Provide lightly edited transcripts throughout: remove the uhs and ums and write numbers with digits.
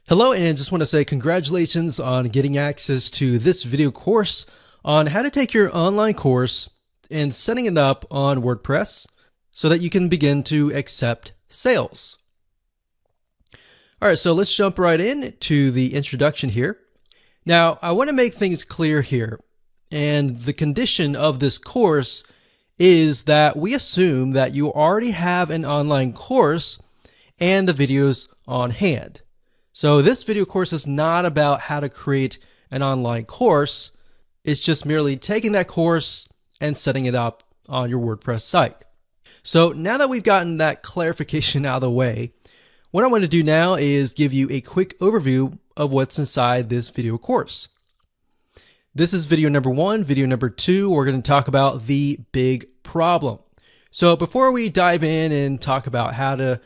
Hello, and just want to say congratulations on getting access to this video course on how to take your online course and setting it up on WordPress so that you can begin to accept sales. All right, so let's jump right in to the introduction here. Now, I want to make things clear here, and the condition of this course is that we assume that you already have an online course and the videos on hand. So this video course is not about how to create an online course. It's just merely taking that course and setting it up on your WordPress site. So now that we've gotten that clarification out of the way, what I want to do now is give you a quick overview of what's inside this video course. This is video number 1. Video number 2, we're going to talk about the big problem. So before we dive in and talk about how to,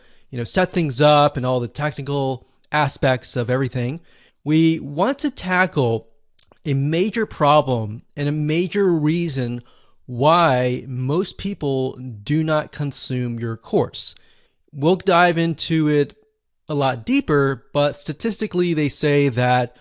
set things up and all the technical aspects of everything, we want to tackle a major problem and a major reason why most people do not consume your course. We'll dive into it a lot deeper, but statistically they say that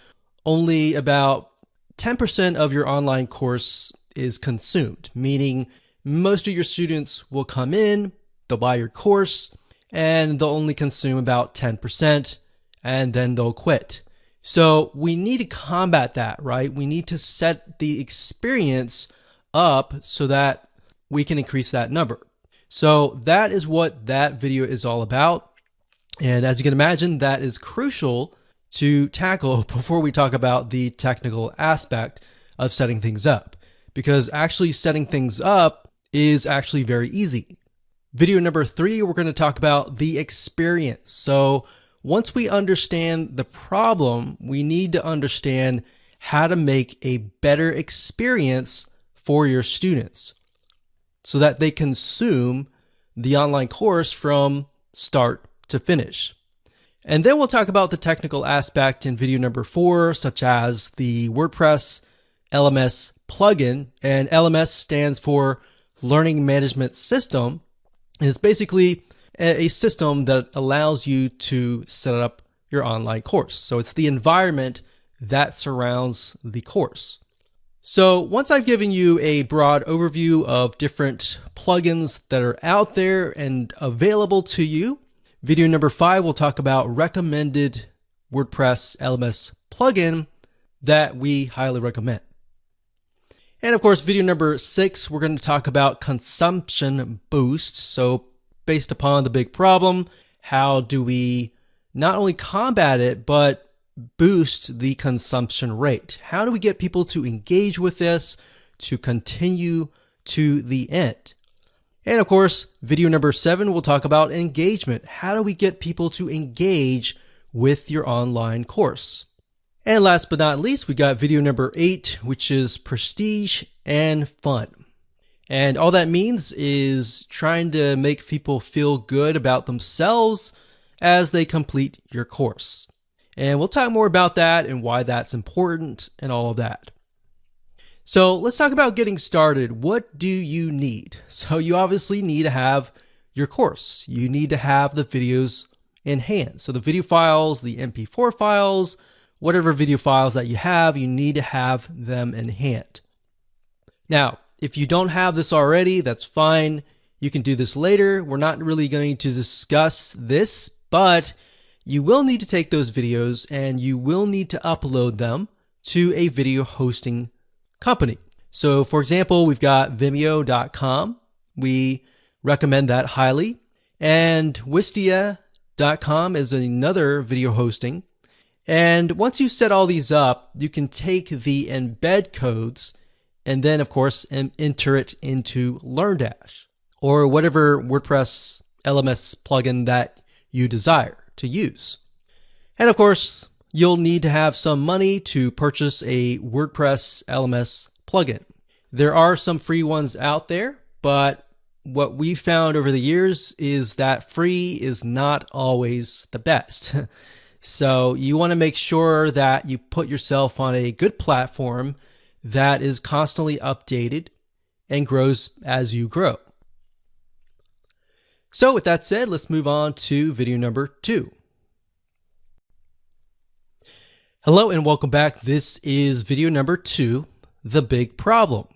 only about 10% of your online course is consumed, meaning most of your students will come in, they'll buy your course, and they'll only consume about 10%. And then they'll quit. So we need to combat that, right? We need to set the experience up so that we can increase that number. So that is what that video is all about. And as you can imagine, that is crucial to tackle before we talk about the technical aspect of setting things up, because actually setting things up is actually very easy. Video number 3, we're going to talk about the experience. So once we understand the problem, we need to understand how to make a better experience for your students so that they consume the online course from start to finish. And then we'll talk about the technical aspect in video number 4, such as the WordPress LMS plugin. And LMS stands for Learning Management System. And it's basically a system that allows you to set up your online course. So it's the environment that surrounds the course. So once I've given you a broad overview of different plugins that are out there and available to you, video number 5 will talk about recommended WordPress LMS plugin that we highly recommend. And of course, video number 6, we're going to talk about consumption boost. So based upon the big problem, how do we not only combat it, but boost the consumption rate? How do we get people to engage with this, to continue to the end? And of course, video number 7, we'll talk about engagement. How do we get people to engage with your online course? And last but not least, we got video number 8, which is prestige and fun. And all that means is trying to make people feel good about themselves as they complete your course. And we'll talk more about that and why that's important and all of that. So let's talk about getting started. What do you need? So you obviously need to have your course. You need to have the videos in hand. So the video files, the MP4 files, whatever video files that you have, you need to have them in hand. Now, if you don't have this already, that's fine. You can do this later. We're not really going to discuss this, but you will need to take those videos and you will need to upload them to a video hosting company. So for example, we've got Vimeo.com. We recommend that highly. And Wistia.com is another video hosting. And once you set all these up, you can take the embed codes and then, of course, enter it into LearnDash or whatever WordPress LMS plugin that you desire to use. And of course, you'll need to have some money to purchase a WordPress LMS plugin. There are some free ones out there, but what we found over the years is that free is not always the best. So you want to make sure that you put yourself on a good platform that is constantly updated and grows as you grow. So with that said, let's move on to video number 2. Hello and welcome back. This is video number 2, the big problem.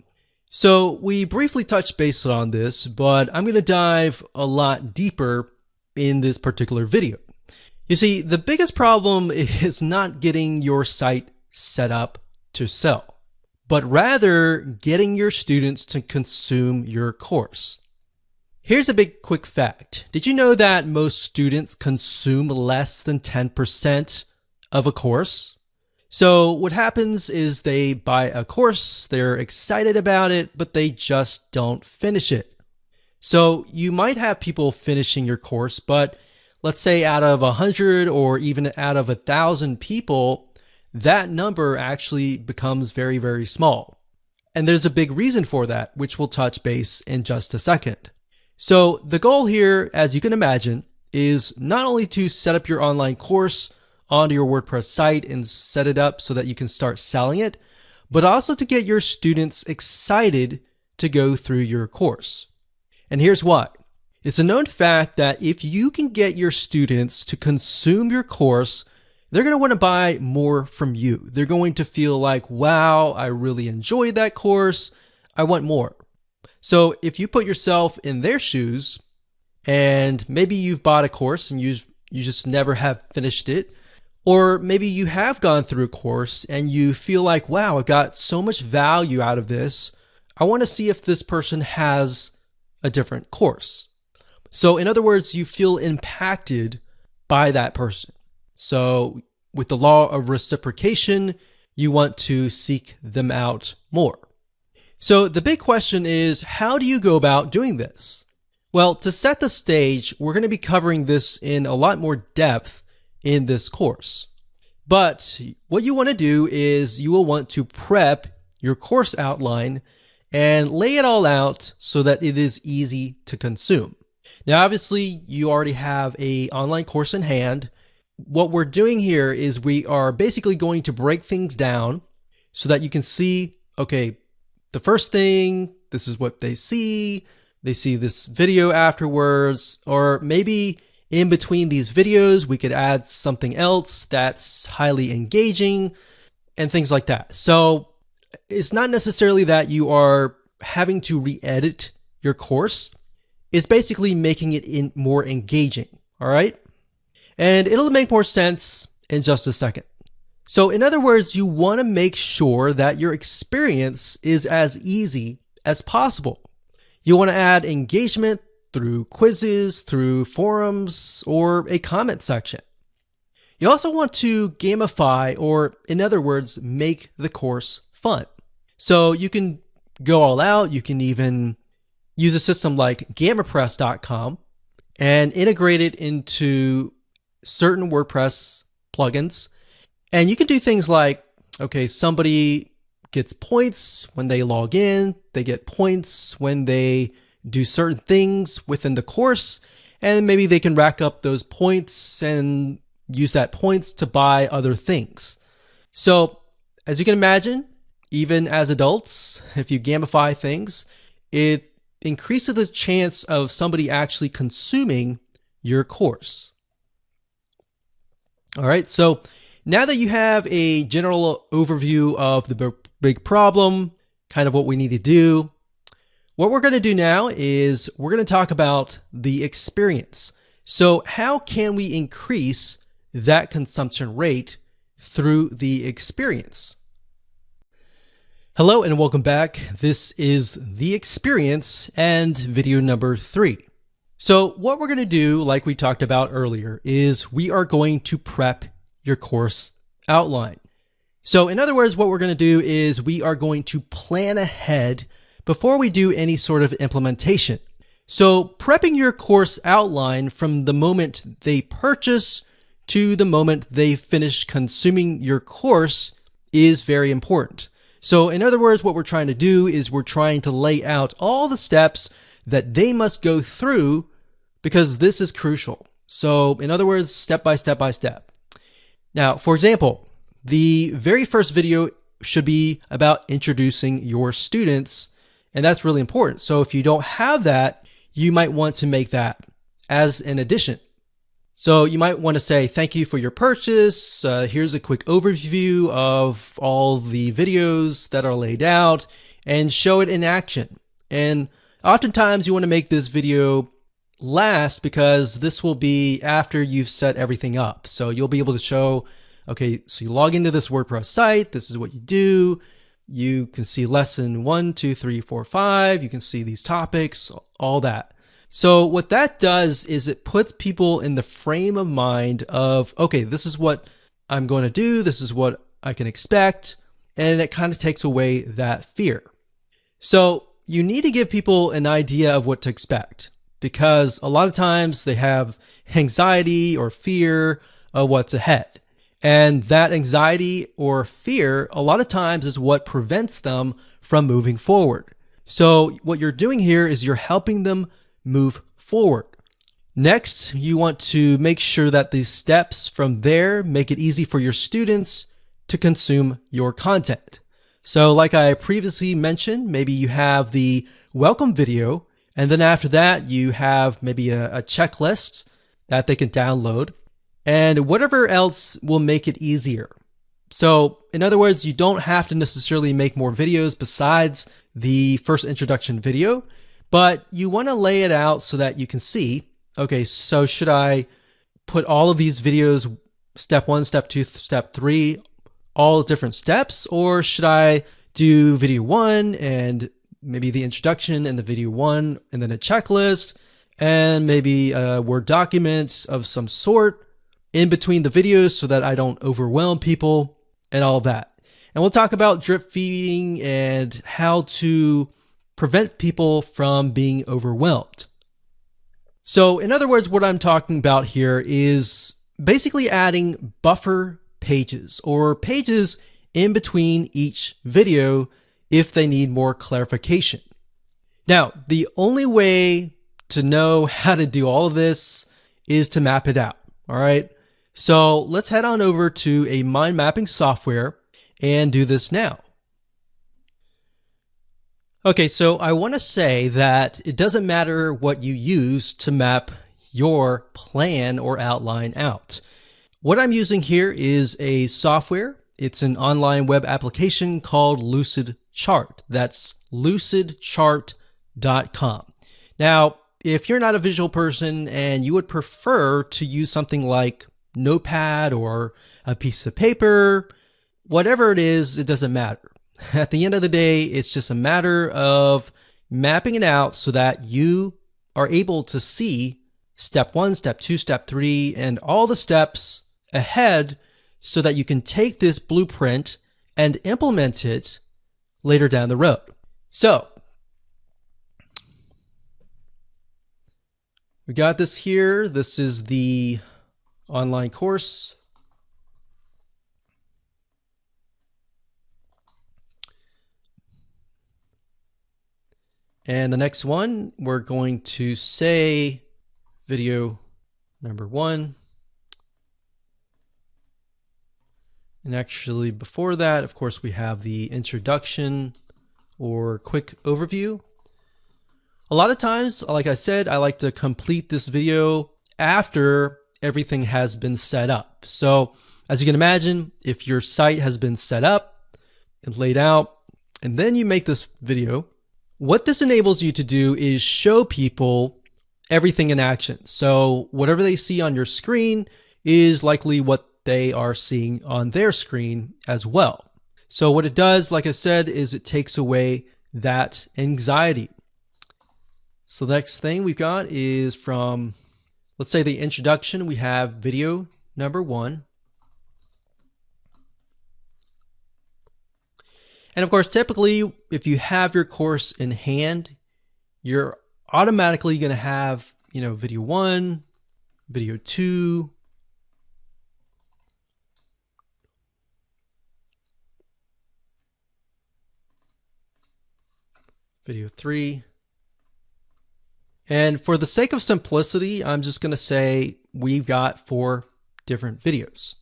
So we briefly touched base on this, but I'm going to dive a lot deeper in this particular video. You see, the biggest problem is not getting your site set up to sell, but rather getting your students to consume your course. Here's a big quick fact. Did you know that most students consume less than 10% of a course? So what happens is they buy a course, they're excited about it, but they just don't finish it. So you might have people finishing your course, but let's say out of 100 or even out of 1,000 people, that number actually becomes very, very small. And there's a big reason for that, which we'll touch base in just a second. So the goal here, as you can imagine, is not only to set up your online course onto your WordPress site and set it up so that you can start selling it, but also to get your students excited to go through your course. And here's why. It's a known fact that if you can get your students to consume your course, they're going to want to buy more from you. They're going to feel like, wow, I really enjoyed that course. I want more. So if you put yourself in their shoes, and maybe you've bought a course and you just never have finished it, or maybe you have gone through a course and you feel like, wow, I got so much value out of this. I want to see if this person has a different course. So in other words, you feel impacted by that person. So with the law of reciprocation, you want to seek them out more. So the big question is, how do you go about doing this? Well, to set the stage, we're going to be covering this in a lot more depth in this course. But what you want to do is you will want to prep your course outline and lay it all out so that it is easy to consume. Now, obviously, you already have an online course in hand. What we're doing here is we are basically going to break things down so that you can see, okay, the first thing, this is what they see this video afterwards, or maybe in between these videos, we could add something else that's highly engaging and things like that. So it's not necessarily that you are having to re-edit your course. It's basically making it more engaging, all right? And it'll make more sense in just a second. So in other words, you want to make sure that your experience is as easy as possible. You want to add engagement through quizzes, through forums, or a comment section. You also want to gamify, or in other words, make the course fun. So you can go all out. You can even use a system like gamipress.com and integrate it into certain WordPress plugins. And you can do things like, okay, somebody gets points when they log in, they get points when they do certain things within the course, and maybe they can rack up those points and use that points to buy other things. So as you can imagine, even as adults, if you gamify things, it increases the chance of somebody actually consuming your course. All right, so now that you have a general overview of the big problem, kind of what we need to do, what we're going to do now is we're going to talk about the experience. So how can we increase that consumption rate through the experience? Hello and welcome back. This is the experience and video number 3. So what we're going to do, like we talked about earlier, is we are going to prep your course outline. So in other words, what we're going to do is we are going to plan ahead before we do any sort of implementation. So prepping your course outline from the moment they purchase to the moment they finish consuming your course is very important. So in other words, what we're trying to do is we're trying to lay out all the steps that they must go through because this is crucial. So in other words, step by step by step. Now, for example, the very first video should be about introducing your students, and that's really important. So if you don't have that, you might want to make that as an addition. So you might want to say, thank you for your purchase. Here's a quick overview of all the videos that are laid out, and show it in action. And oftentimes you want to make this video last because this will be after you've set everything up. So you'll be able to show, okay, so you log into this WordPress site. This is what you do. You can see lesson 1, 2, 3, 4, 5. You can see these topics, all that. So what that does is it puts people in the frame of mind of, okay, this is what I'm going to do. This is what I can expect. And it kind of takes away that fear. So you need to give people an idea of what to expect, because a lot of times they have anxiety or fear of what's ahead. And that anxiety or fear, a lot of times, is what prevents them from moving forward. So what you're doing here is you're helping them move forward. Next, you want to make sure that these steps from there make it easy for your students to consume your content. So like I previously mentioned, maybe you have the welcome video, and then after that, you have maybe a checklist that they can download, and whatever else will make it easier. So in other words, you don't have to necessarily make more videos besides the first introduction video, but you want to lay it out so that you can see, okay, so should I put all of these videos, step 1, step 2, step 3, all different steps, or should I do video 1 and maybe the introduction and the video 1 and then a checklist and maybe a Word document of some sort in between the videos so that I don't overwhelm people and all of that. And we'll talk about drip feeding and how to prevent people from being overwhelmed. So in other words, what I'm talking about here is basically adding buffer pages or pages in between each video if they need more clarification. Now, the only way to know how to do all of this is to map it out. All right. So let's head on over to a mind mapping software and do this now. Okay, so I want to say that it doesn't matter what you use to map your plan or outline out. What I'm using here is a software. It's an online web application called Lucidchart. That's lucidchart.com. Now, if you're not a visual person and you would prefer to use something like Notepad or a piece of paper, whatever it is, it doesn't matter. At the end of the day, it's just a matter of mapping it out so that you are able to see step 1, step 2, step 3, and all the steps ahead so that you can take this blueprint and implement it later down the road. So we got this here. This is the online course. And the next one, we're going to say video number 1. And actually before that, of course, we have the introduction or quick overview. A lot of times, like I said, I like to complete this video after everything has been set up. So as you can imagine, if your site has been set up and laid out, and then you make this video, what this enables you to do is show people everything in action. So whatever they see on your screen is likely what they are seeing on their screen as well. So what it does, like I said, is it takes away that anxiety. So the next thing we've got is from, let's say, the introduction. We have video number 1. And of course, typically, if you have your course in hand, you're automatically going to have, video 1, video 2, video 3. And for the sake of simplicity, I'm just going to say we've got 4 different videos.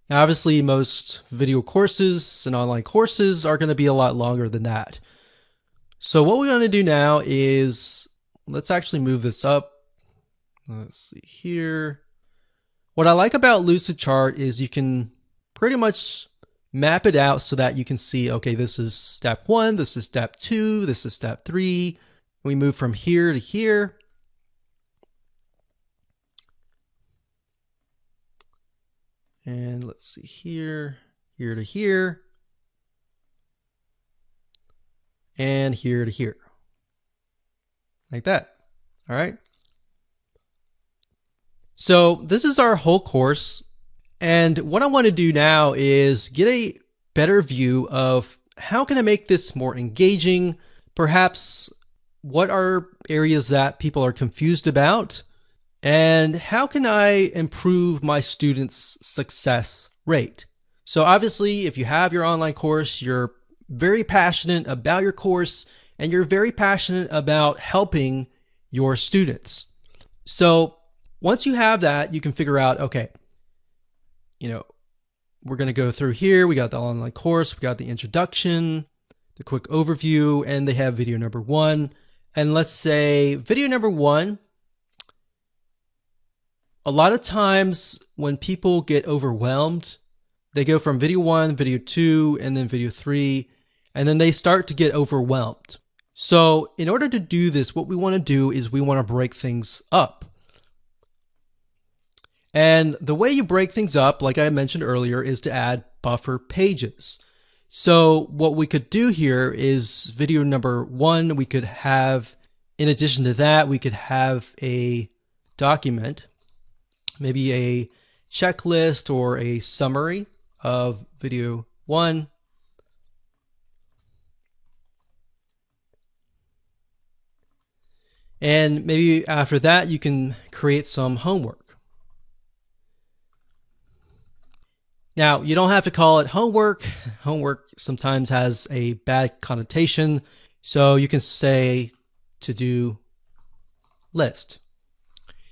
Now, obviously, most video courses and online courses are going to be a lot longer than that. So what we're going to do now is, let's actually move this up Let's see here. What I like about Lucidchart is you can pretty much map it out so that you can see, okay, this is step 1, this is step 2, this is step 3. We move from here to here. And let's see here, here to here, and here to here. Like that. All right. So this is our whole course. And what I want to do now is get a better view of how can I make this more engaging? Perhaps what are areas that people are confused about? And how can I improve my students' success rate? So obviously, if you have your online course, you're very passionate about your course and you're very passionate about helping your students. So once you have that, you can figure out, okay, we're going to go through here. We got the online course, we got the introduction, the quick overview, and they have video number 1. And let's say video number 1, a lot of times when people get overwhelmed, they go from video 1, video 2, and then video 3, and then they start to get overwhelmed. So in order to do this, what we want to do is we want to break things up. And the way you break things up, like I mentioned earlier, is to add buffer pages. So what we could do here is video number 1, we could have, in addition to that, we could have a document, maybe a checklist or a summary of video 1. And maybe after that, you can create some homework. Now, you don't have to call it homework. Homework sometimes has a bad connotation. So you can say to-do list.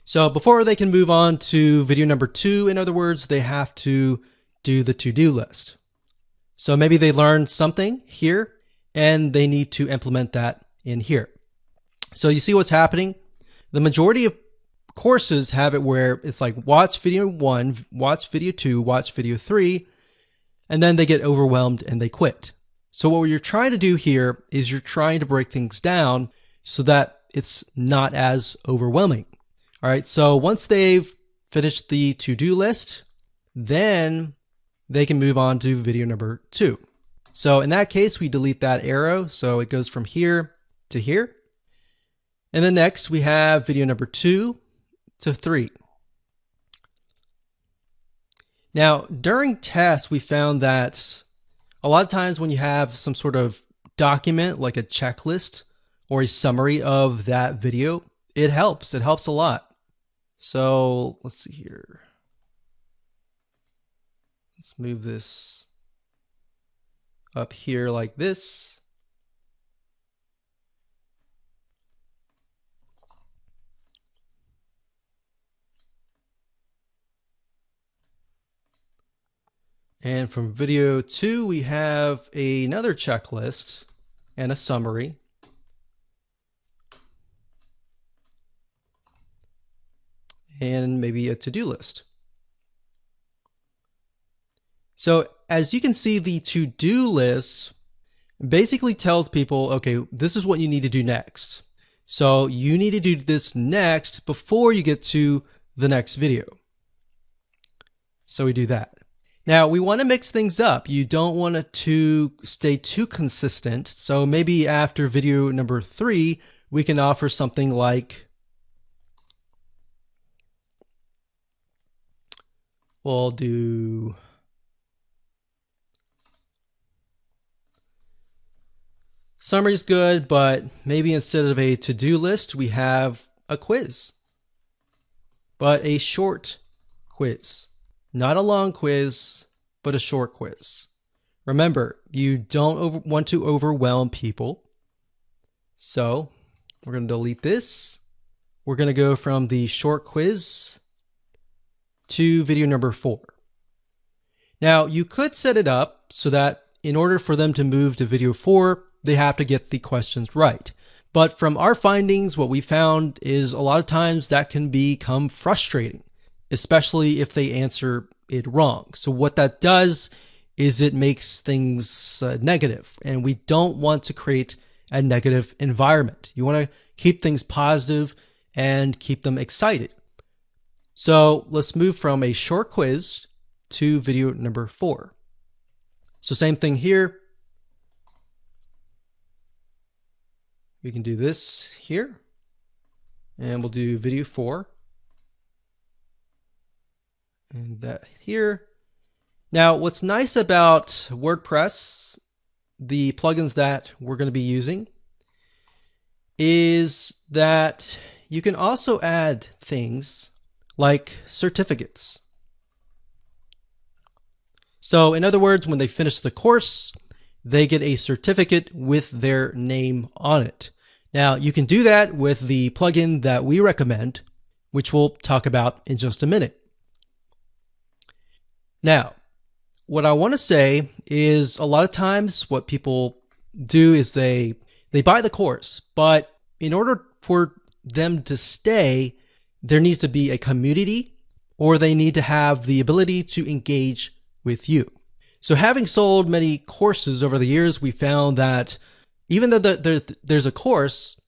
So before they can move on to video number 2, in other words, they have to do the to-do list. So maybe they learned something here and they need to implement that in here. So you see what's happening? The majority of courses have it where it's like watch video 1, watch video 2, watch video 3, and then they get overwhelmed and they quit. So what you're trying to do here is you're trying to break things down so that it's not as overwhelming. All right, so once they've finished the to-do list, then they can move on to video number 2. So in that case, we delete that arrow. So it goes from here to here. And then next we have video number 2 to 3. Now, during tests, we found that a lot of times when you have some sort of document like a checklist or a summary of that video, it helps. It helps a lot. So let's see here. Let's move this up here like this. And from video 2, we have another checklist and a summary. And maybe a to-do list. So as you can see, the to-do list basically tells people, okay, this is what you need to do next. So you need to do this next before you get to the next video. So we do that. Now we want to mix things up. You don't want it to stay too consistent. So maybe after video number 3, we can offer something like, we'll do summary is good, but maybe instead of a to-do list, we have a quiz, but a short quiz. Not a long quiz, but a short quiz. Remember, you don't want to overwhelm people. So we're going to delete this. We're going to go from the short quiz to video number 4. Now, you could set it up so that in order for them to move to video 4, they have to get the questions right. But from our findings, what we found is a lot of times that can become frustrating, especially if they answer it wrong. So what that does is it makes things negative, and we don't want to create a negative environment. You want to keep things positive and keep them excited. So let's move from a short quiz to video number 4. So same thing here. We can do this here, and we'll do video 4. And that here. Now, what's nice about WordPress, the plugins that we're going to be using, is that you can also add things like certificates. So in other words, when they finish the course, they get a certificate with their name on it. Now, you can do that with the plugin that we recommend, which we'll talk about in just a minute. Now, what I want to say is a lot of times what people do is they buy the course, but in order for them to stay, there needs to be a community, or they need to have the ability to engage with you. So having sold many courses over the years, we found that even though there's a course,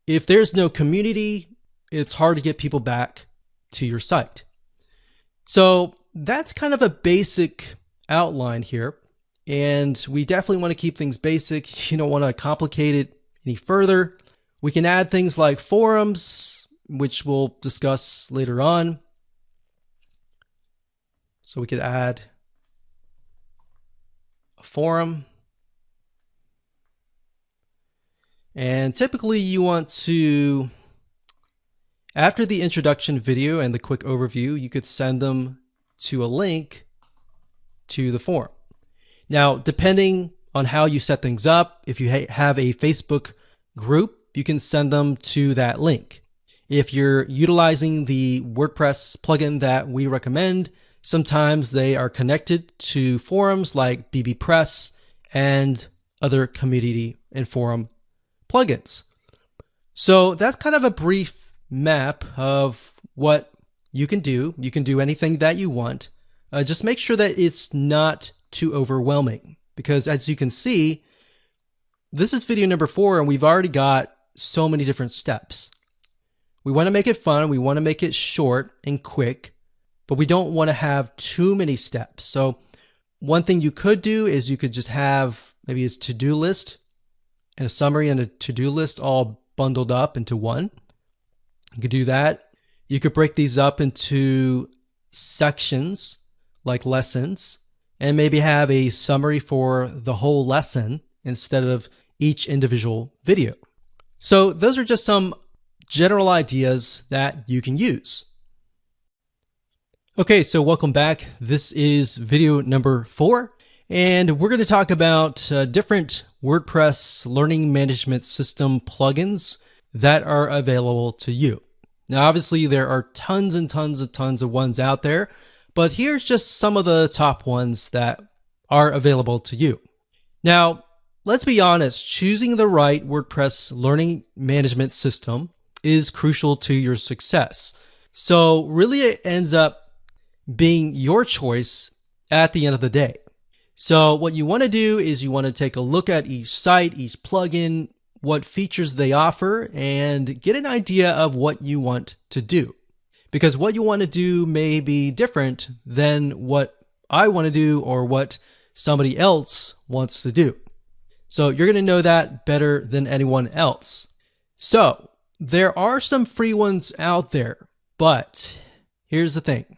if there's no community, it's hard to get people back to your site. So that's kind of a basic outline here, and we definitely want to keep things basic. You don't want to complicate it any further. We can add things like forums, which we'll discuss later on. So we could add a forum, and typically you want to, after the introduction video and the quick overview, you could send them to a link to the forum. Now, depending on how you set things up, if you have a Facebook group, you can send them to that link. If you're utilizing the WordPress plugin that we recommend, sometimes they are connected to forums like bbPress and other community and forum plugins. So that's kind of a brief map of what you can do. You can do anything that you want. Just make sure that it's not too overwhelming, because as you can see, this is video number 4 and we've already got so many different steps. We want to make it fun. We want to make it short and quick, but we don't want to have too many steps. So one thing you could do is you could just have maybe a to-do list and a summary and a to-do list all bundled up into one. You could do that. You could break these up into sections like lessons, and maybe have a summary for the whole lesson instead of each individual video. So those are just some general ideas that you can use. Okay, so welcome back. This is video number 4, and we're going to talk about different WordPress learning management system plugins that are available to you. Now, obviously, there are tons and tons of ones out there, but here's just some of the top ones that are available to you. Now, let's be honest, choosing the right WordPress learning management system is crucial to your success. So really it ends up being your choice at the end of the day. So what you want to do is you want to take a look at each site, each plugin, what features they offer, and get an idea of what you want to do. Because what you want to do may be different than what I want to do or what somebody else wants to do. So you're going to know that better than anyone else. So there are some free ones out there, but here's the thing.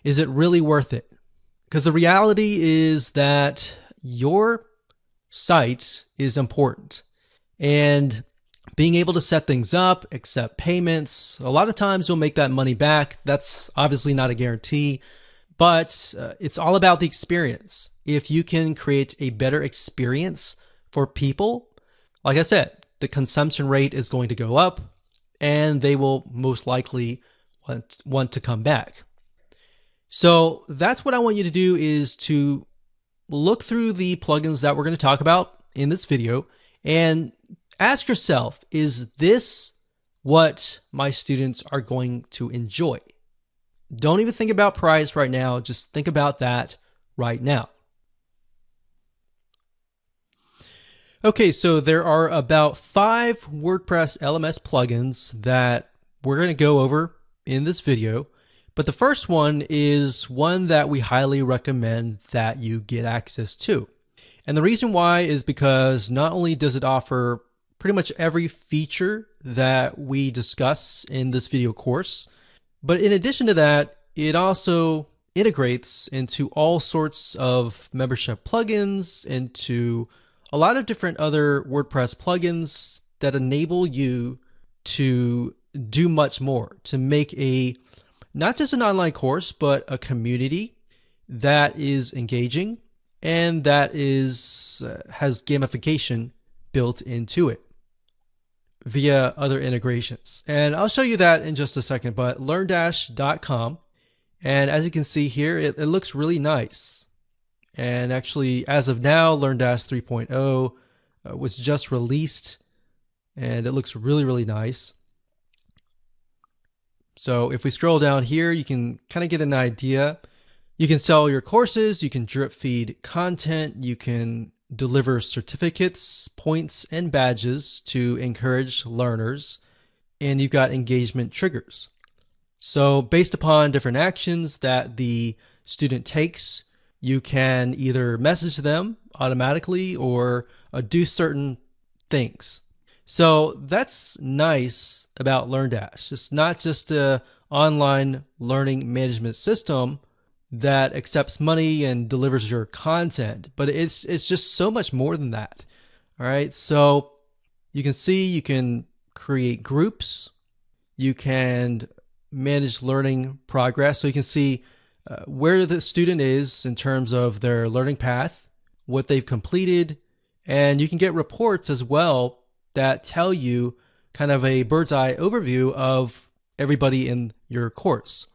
Is it really worth it? Because the reality is that your site is important. And being able to set things up, accept payments, a lot of times you'll make that money back. That's obviously not a guarantee, but it's all about the experience. If you can create a better experience for people, like I said, the consumption rate is going to go up and they will most likely want to come back. So that's what I want you to do, is to look through the plugins that we're going to talk about in this video and ask yourself, is this what my students are going to enjoy? Don't even think about price right now. Just think about that right now. Okay, so there are about 5 WordPress LMS plugins that we're going to go over in this video. But the first one is one that we highly recommend that you get access to. And the reason why is because not only does it offer pretty much every feature that we discuss in this video course, but in addition to that, it also integrates into all sorts of membership plugins, into a lot of different other WordPress plugins that enable you to do much more, to make not just an online course, but a community that is engaging and that has gamification built into it via other integrations. And I'll show you that in just a second, but LearnDash.com. And as you can see here, it looks really nice. And actually, as of now, LearnDash 3.0 was just released, and it looks really, really nice. So if we scroll down here, you can kind of get an idea. You can sell your courses, you can drip feed content, you can deliver certificates, points, and badges to encourage learners, and you've got engagement triggers. So based upon different actions that the student takes, you can either message them automatically or do certain things. So that's nice about LearnDash. It's not just an online learning management system that accepts money and delivers your content, but it's just so much more than that. All right, so you can see you can create groups, you can manage learning progress, so you can see where the student is in terms of their learning path, what they've completed, and you can get reports as well that tell you kind of a bird's eye overview of everybody in your course.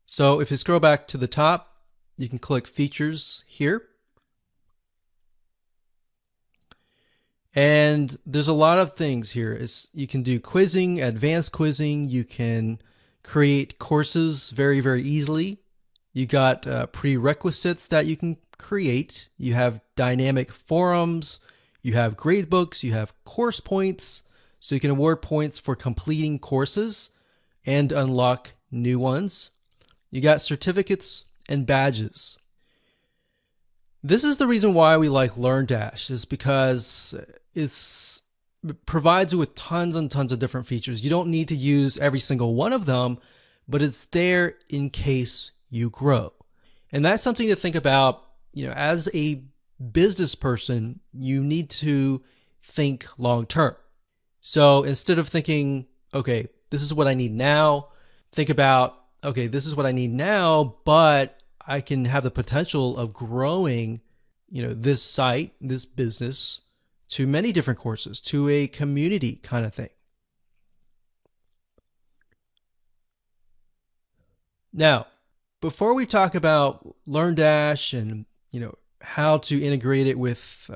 So if you scroll back to the top, you can click Features here. And there's a lot of things here. You can do quizzing, advanced quizzing. You can create courses very, very easily. You got prerequisites that you can create. You have dynamic forums. You have grade books. You have course points. So you can award points for completing courses and unlock new ones. You got certificates and badges. This is the reason why we like LearnDash, is because it provides you with tons and tons of different features. You don't need to use every single one of them, but it's there in case you grow. And that's something to think about. As a business person, you need to think long term. So instead of thinking, okay, this is what I need now, think about, okay, this is what I need now, but I can have the potential of growing, this site, this business, to many different courses, to a community kind of thing. Now, before we talk about LearnDash and how to integrate it with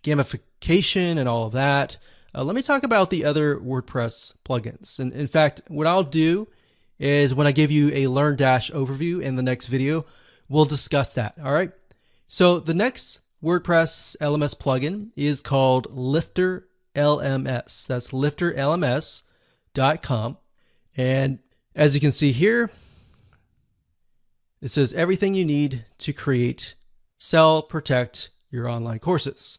gamification and all of that, let me talk about the other WordPress plugins. And in fact, what I'll do is when I give you a LearnDash overview in the next video, we'll discuss that. All right. So the next WordPress LMS plugin is called Lifter LMS. That's lifterlms.com. And as you can see here, it says everything you need to create, sell, protect your online courses.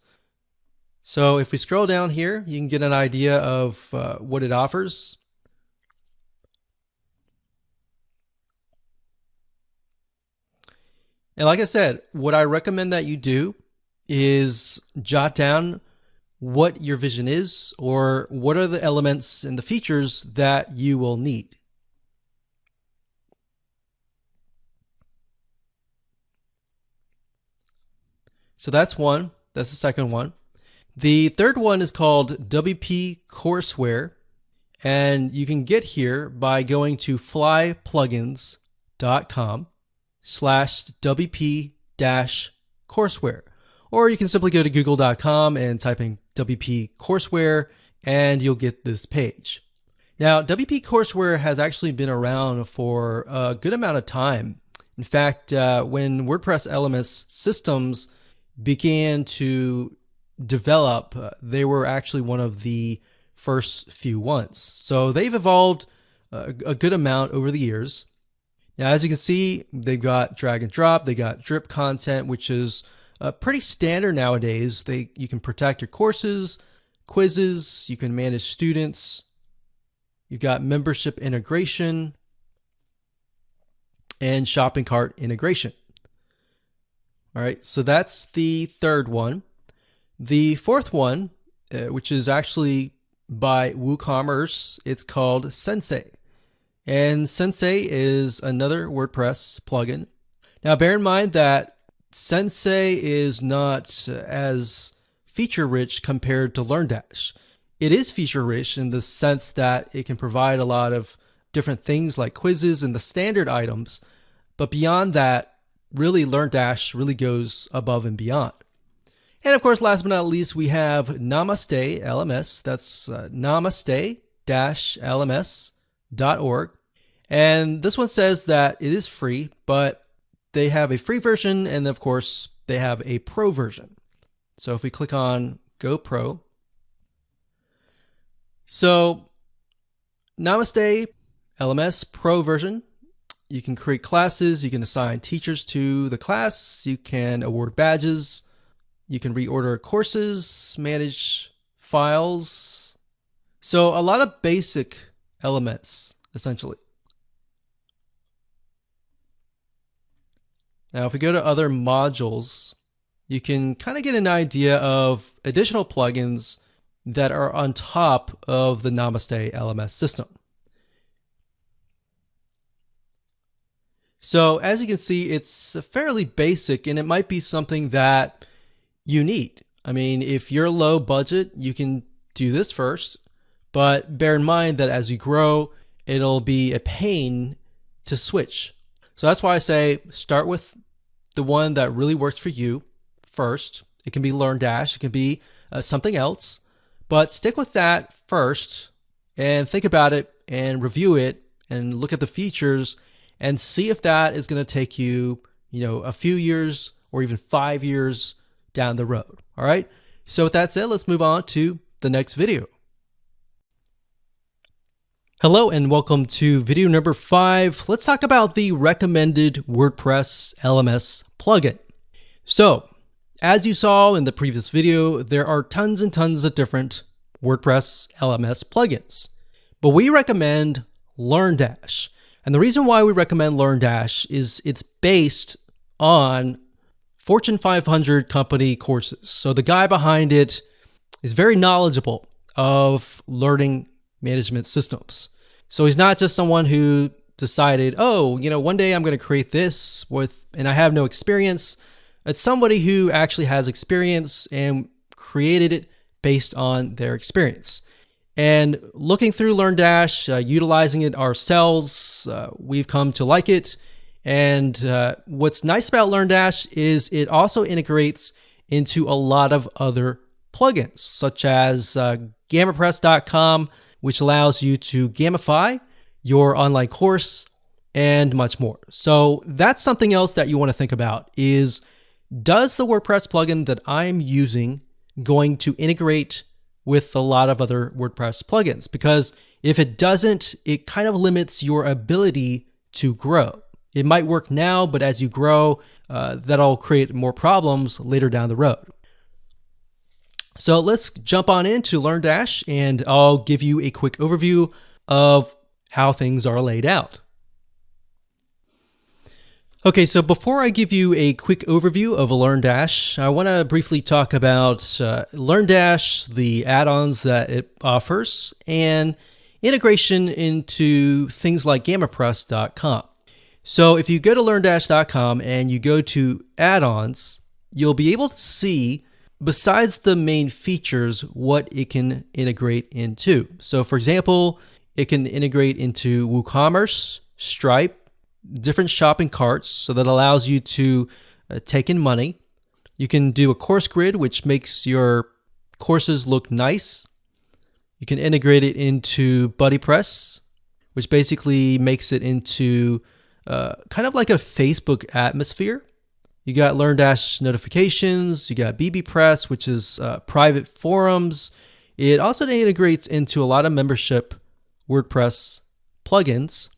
So if we scroll down here, you can get an idea of what it offers. And like I said, what I recommend that you do is jot down what your vision is, or what are the elements and the features that you will need. So that's one. That's the second one. The third one is called WP Courseware, and you can get here by going to flyplugins.com/WP-courseware. or you can simply go to google.com and type in WP Courseware and you'll get this page. Now, WP Courseware has actually been around for a good amount of time. In fact, when WordPress LMS systems began to develop, they were actually one of the first few ones. So they've evolved a good amount over the years. Now, as you can see, they've got drag and drop, they got drip content, which is pretty standard nowadays. You can protect your courses, quizzes, you can manage students, you've got membership integration, and shopping cart integration. All right, so that's the third one. The fourth one, which is actually by WooCommerce, it's called Sensei. And Sensei is another WordPress plugin. Now, bear in mind that Sensei is not as feature-rich compared to LearnDash. It is feature-rich in the sense that it can provide a lot of different things like quizzes and the standard items. But beyond that, really, LearnDash really goes above and beyond. And of course, last but not least, we have Namaste LMS. That's namaste-lms.org. And this one says that it is free, but they have a free version, and of course, they have a pro version. So if we click on Go Pro, so Namaste LMS Pro version, you can create classes, you can assign teachers to the class, you can award badges, you can reorder courses, manage files. So a lot of basic elements, essentially. Now, if we go to other modules, you can kind of get an idea of additional plugins that are on top of the Namaste LMS system. So as you can see, it's fairly basic, and it might be something that you need. I mean, if you're low budget, you can do this first, but bear in mind that as you grow, it'll be a pain to switch. So that's why I say start with the one that really works for you first. It can be LearnDash, it can be something else, but stick with that first and think about it and review it and look at the features and see if that is going to take you, a few years or even 5 years down the road. All right. So with that said, let's move on to the next video. Hello and welcome to video number 5. Let's talk about the recommended WordPress LMS plugin. So as you saw in the previous video, there are tons and tons of different WordPress LMS plugins, but we recommend LearnDash. And the reason why we recommend LearnDash is it's based on Fortune 500 company courses. So the guy behind it is very knowledgeable of learning management systems. So he's not just someone who decided, one day I'm going to create this and I have no experience. It's somebody who actually has experience and created it based on their experience. And looking through LearnDash, utilizing it ourselves, we've come to like it. And what's nice about LearnDash is it also integrates into a lot of other plugins, such as GammaPress.com, which allows you to gamify your online course and much more. So that's something else that you want to think about is, does the WordPress plugin that I'm using going to integrate with a lot of other WordPress plugins? Because if it doesn't, it kind of limits your ability to grow. It might work now, but as you grow, that'll create more problems later down the road. So let's jump on into LearnDash and I'll give you a quick overview of how things are laid out. Okay, so before I give you a quick overview of LearnDash, I want to briefly talk about LearnDash, the add-ons that it offers, and integration into things like GammaPress.com. So if you go to LearnDash.com and you go to add-ons, you'll be able to see, besides the main features, what it can integrate into. So for example, it can integrate into WooCommerce, Stripe, different shopping carts, so that allows you to take in money. You can do a course grid, which makes your courses look nice. You can integrate it into BuddyPress, which basically makes it into kind of like a Facebook atmosphere. You got LearnDash notifications. You got bbPress, which is private forums. It also integrates into a lot of membership WordPress plugins.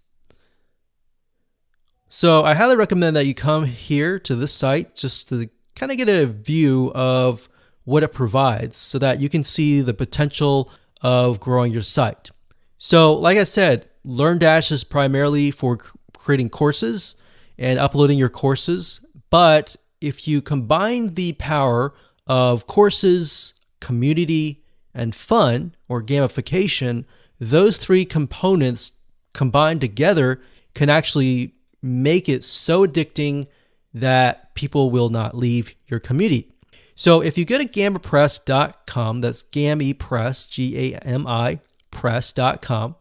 So I highly recommend that you come here to this site just to kind of get a view of what it provides so that you can see the potential of growing your site. So like I said, LearnDash is primarily for creating courses and uploading your courses. But if you combine the power of courses, community, and fun or gamification, those three components combined together can actually make it so addicting that people will not leave your community. So if you go to gamipress.com, that's GamiPress, G-A-M-I, press.com,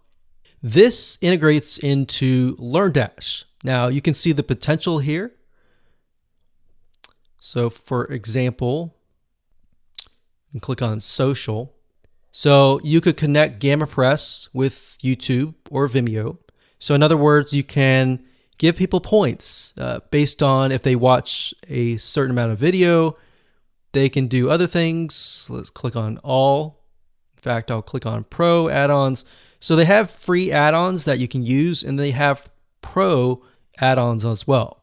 this integrates into LearnDash. Now you can see the potential here. So for example, you can click on social. So you could connect GamiPress with YouTube or Vimeo. So in other words, you can give people points based on if they watch a certain amount of video. They can do other things. Let's click on all. In fact, I'll click on pro add-ons. So they have free add-ons that you can use, and they have pro add-ons as well.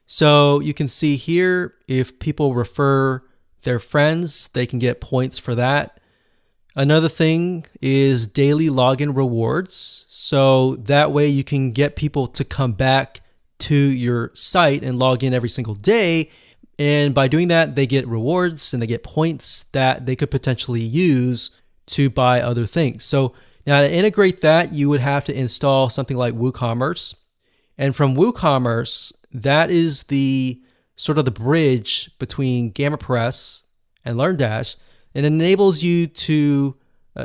So you can see here, if people refer their friends, they can get points for that. Another thing is daily login rewards. So that way you can get people to come back to your site and log in every single day. And by doing that, they get rewards and they get points that they could potentially use to buy other things. So now to integrate that, you would have to install something like WooCommerce. And from WooCommerce, that is the sort of the bridge between GamiPress and LearnDash. It enables you to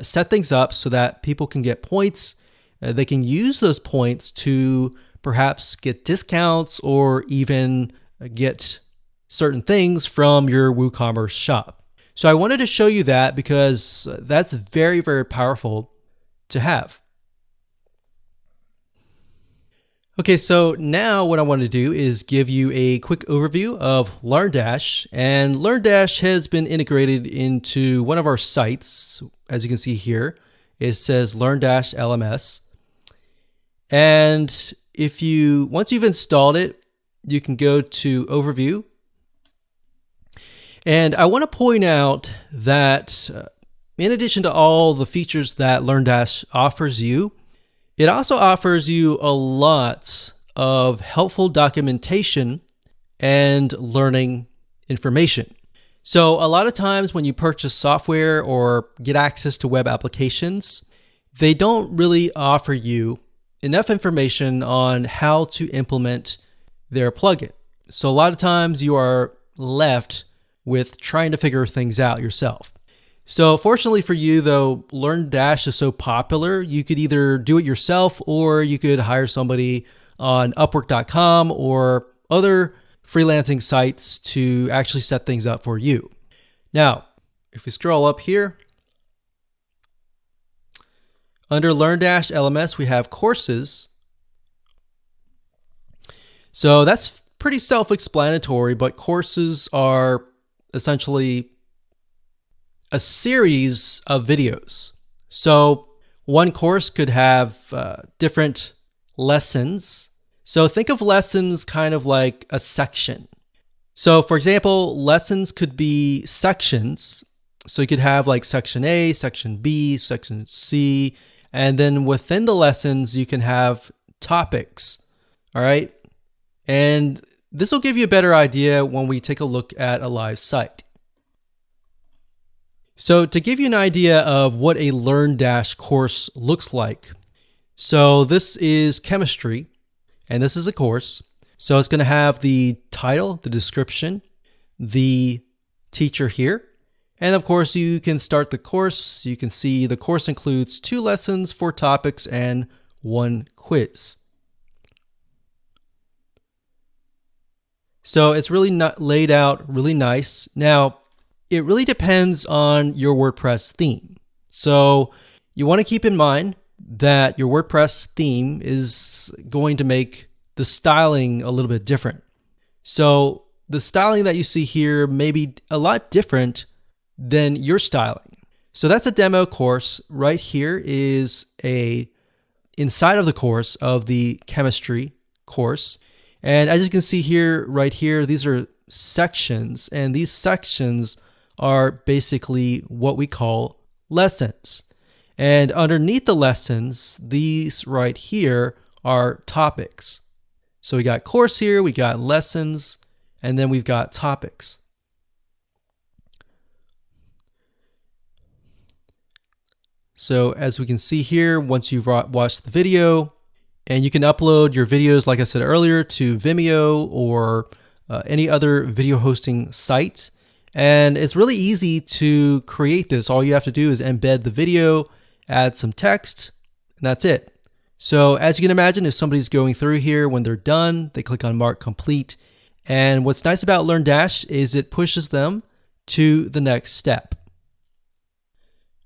set things up so that people can get points. They can use those points to perhaps get discounts or even get certain things from your WooCommerce shop. So I wanted to show you that because that's very, very powerful to have. Okay, so now what I want to do is give you a quick overview of LearnDash. And LearnDash has been integrated into one of our sites. As you can see here, it says LearnDash LMS. And once you've installed it, you can go to Overview. And I want to point out that in addition to all the features that LearnDash offers you, it also offers you a lot of helpful documentation and learning information. So a lot of times when you purchase software or get access to web applications, they don't really offer you enough information on how to implement their plugin. So a lot of times you are left with trying to figure things out yourself. So fortunately for you though, LearnDash is so popular, you could either do it yourself or you could hire somebody on Upwork.com or other freelancing sites to actually set things up for you. Now, if we scroll up here, under LearnDash LMS, we have courses. So that's pretty self-explanatory, but courses are essentially a series of videos. So one course could have different lessons. So think of lessons kind of like a section. So for example, lessons could be sections. So you could have like section A, section B, section C, and then within the lessons, you can have topics. All right. And this will give you a better idea when we take a look at a live site. So to give you an idea of what a LearnDash course looks like, so this is chemistry, and this is a course. So it's going to have the title, the description, the teacher here, and of course you can start the course. You can see the course includes 2 lessons, 4 topics, and 1 quiz. So it's really not laid out really nice. Now, it really depends on your WordPress theme. So you want to keep in mind that your WordPress theme is going to make the styling a little bit different. So the styling that you see here may be a lot different than your styling. So that's a demo course. Right here is inside of the course of the chemistry course. And as you can see here, right here, these are sections, and these sections are basically what we call lessons. And underneath the lessons, these right here are topics. So we got course here, we got lessons, and then we've got topics. So as we can see here, once you've watched the video, and you can upload your videos, like I said earlier, to Vimeo or any other video hosting site. And it's really easy to create this. All you have to do is embed the video, add some text, and that's it. So as you can imagine, if somebody's going through here, when they're done, they click on Mark Complete. And what's nice about LearnDash is it pushes them to the next step.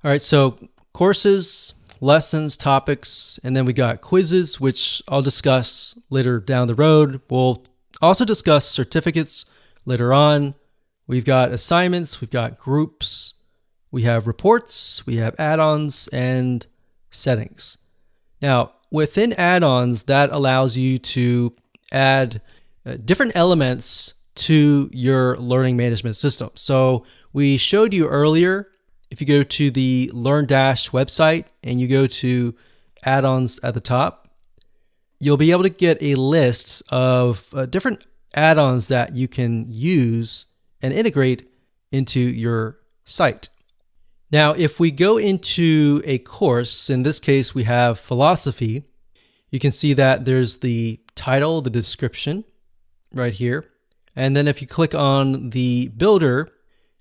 All right, so courses, lessons, topics, and then we got quizzes, which I'll discuss later down the road. We'll also discuss certificates later on. We've got assignments, we've got groups, we have reports, we have add-ons, and settings. Now, within add-ons, that allows you to add different elements to your learning management system. So we showed you earlier, if you go to the LearnDash website and you go to add-ons at the top, you'll be able to get a list of different add-ons that you can use and integrate into your site. Now, if we go into a course, in this case, we have philosophy, you can see that there's the title, the description right here. And then if you click on the builder,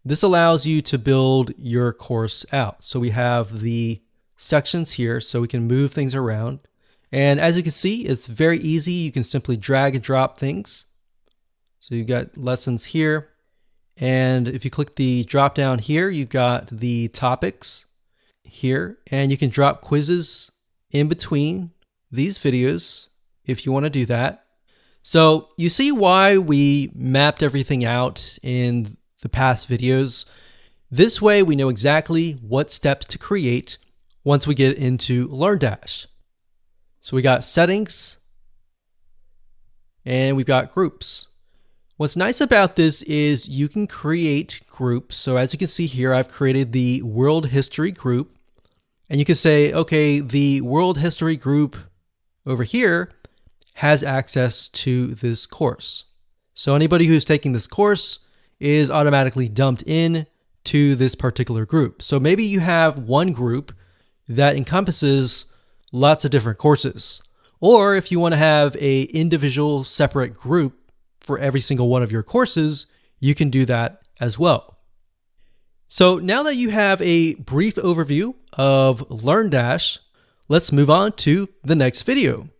this allows you to build your course out. So we have the sections here, so we can move things around. And as you can see, it's very easy. You can simply drag and drop things. So you've got lessons here. And if you click the drop down here, you've got the topics here. And you can drop quizzes in between these videos if you want to do that. So you see why we mapped everything out in the past videos. This way we know exactly what steps to create once we get into LearnDash. So we got settings and we've got groups. What's nice about this is you can create groups. So as you can see here, I've created the world history group, and you can say, okay, the world history group over here has access to this course. So anybody who's taking this course is automatically dumped in to this particular group. So maybe you have one group that encompasses lots of different courses. Or if you want to have an individual separate group for every single one of your courses, you can do that as well. So now that you have a brief overview of LearnDash, let's move on to the next video.